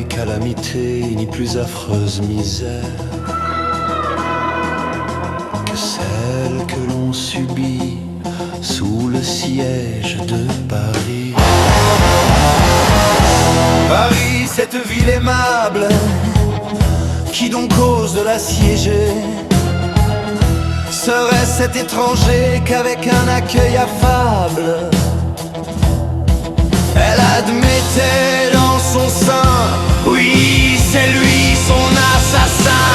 calamité, ni plus affreuse misère que celle que l'on subit sous le siège de Paris. Paris, cette ville aimable, qui donc ose de l'assiéger? Serait cet étranger qu'avec un accueil affable, elle admettait dans son sein, oui, c'est lui son assassin.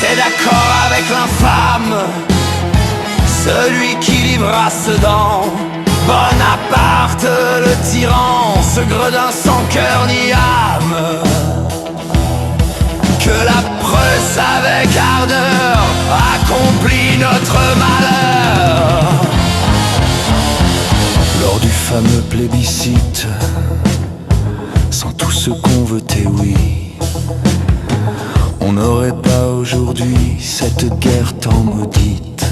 C'est d'accord avec l'infâme, celui qui livra Sedan, Bonaparte le tyran, ce gredin sans cœur ni âme, que la Prusse avec ardeur accomplit notre malheur. Lors du fameux plébiscite, sans tout ce qu'on veut et oui, on n'aurait pas aujourd'hui cette guerre tant maudite.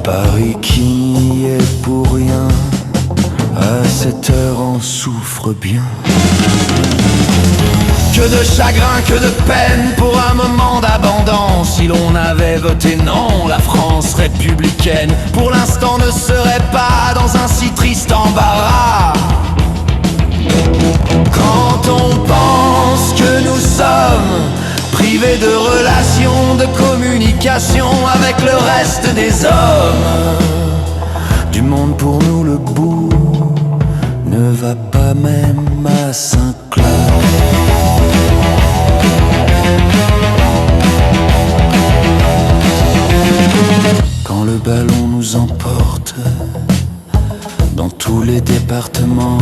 Paris qui n'y est pour rien, à cette heure en souffre bien. Que de chagrin, que de peine pour un moment d'abandon. Si l'on avait voté non, la France républicaine pour l'instant ne serait pas dans un si triste embarras. Quand on pense que nous sommes privés de relations, de communication avec le reste des hommes, du monde pour nous le bout ne va pas même à Saint-Clair. Quand le ballon nous emporte dans tous les départements,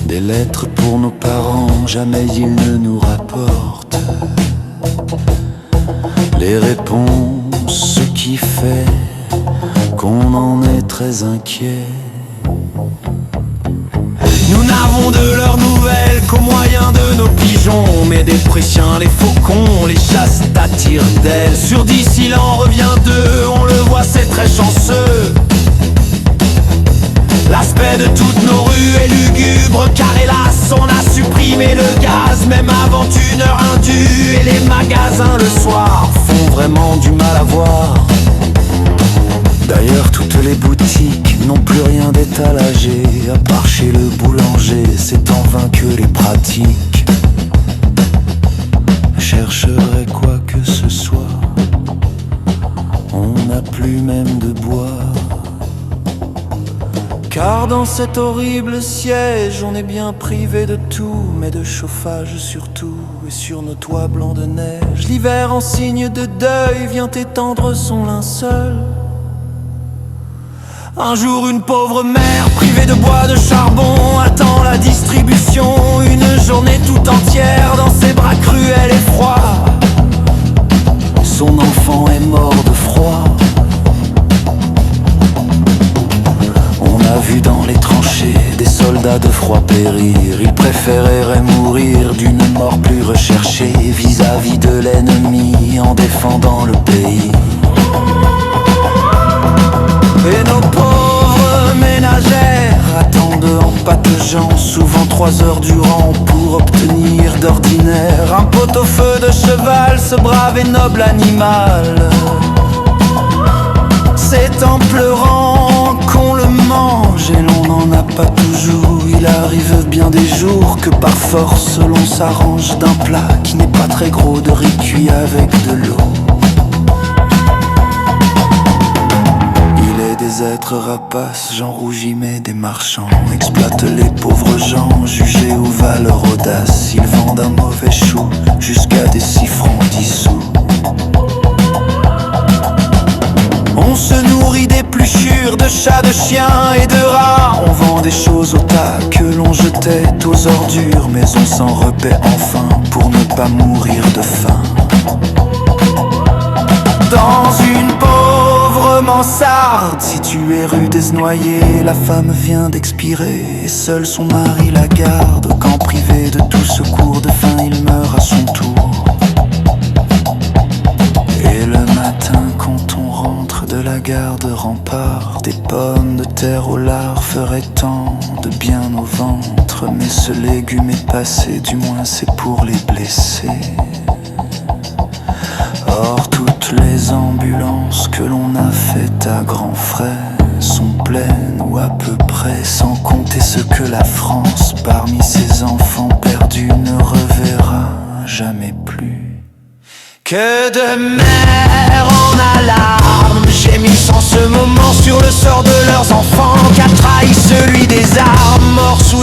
des lettres pour nos parents, jamais ils ne nous rapportent les réponses, ce qui fait qu'on en est très inquiet. Nous n'avons de leurs nouvelles qu'au moyen de nos pigeons, mais des Prussiens, les faucons, les chassent à tire-d'aile. Sur 10, il en revient 2, on le voit, c'est très chanceux. L'aspect de toutes nos rues est lugubre, car hélas, on a supprimé le gaz, même avant 1h indue. Et les magasins le soir font vraiment du mal à voir. D'ailleurs, toutes les boutiques n'ont plus rien d'étalagé, à part chez le boulanger, c'est en vain que les pratiques chercheraient quoi que ce soit. On n'a plus même de bois, car dans cet horrible siège, on est bien privé de tout, mais de chauffage surtout, et sur nos toits blancs de neige, l'hiver en signe de deuil vient étendre son linceul. Un jour une pauvre mère privée de bois de charbon attend la distribution, une journée tout entière dans ses bras cruels et froids. Son enfant est mort de froid. On a vu dans les tranchées des soldats de froid périr. Ils préféreraient mourir d'une mort plus recherchée vis-à-vis de l'ennemi en défendant le pays. Et nos pauvres ménagères attendent en pataugeant souvent 3 heures durant pour obtenir d'ordinaire un pot-au-feu de cheval, ce brave et noble animal. C'est en pleurant qu'on le mange et l'on n'en a pas toujours. Il arrive bien des jours que par force l'on s'arrange d'un plat qui n'est pas très gros, de riz cuit avec de l'eau. Des êtres rapaces, gens rougis mais des marchands, exploitent les pauvres gens, jugés aux valeurs audaces. Ils vendent un mauvais chou jusqu'à des 6 francs 10 sous. On se nourrit d'épluchures, de chats, de chiens et de rats. On vend des choses au tas que l'on jetait aux ordures, mais on s'en repaît enfin pour ne pas mourir de faim. Dans une pauvre mansarde située rue des Noyers, la femme vient d'expirer et seul son mari la garde. Quand privé de tout secours, de faim il meurt à son tour. Et le matin quand on rentre de la la gare de Rempart, des pommes de terre au lard feraient tant de bien au ventre. Mais ce légume est passé, du moins c'est pour les blessés. Or toutes les ambulances que l'on a faites à grands frais sont pleines ou à peu près, sans compter ce que la France, parmi ses enfants perdus, ne reverra jamais plus. Que de mères en alarme gémissent en ce moment sur le sort de leurs enfants, qu'a trahi celui des armes, mort sous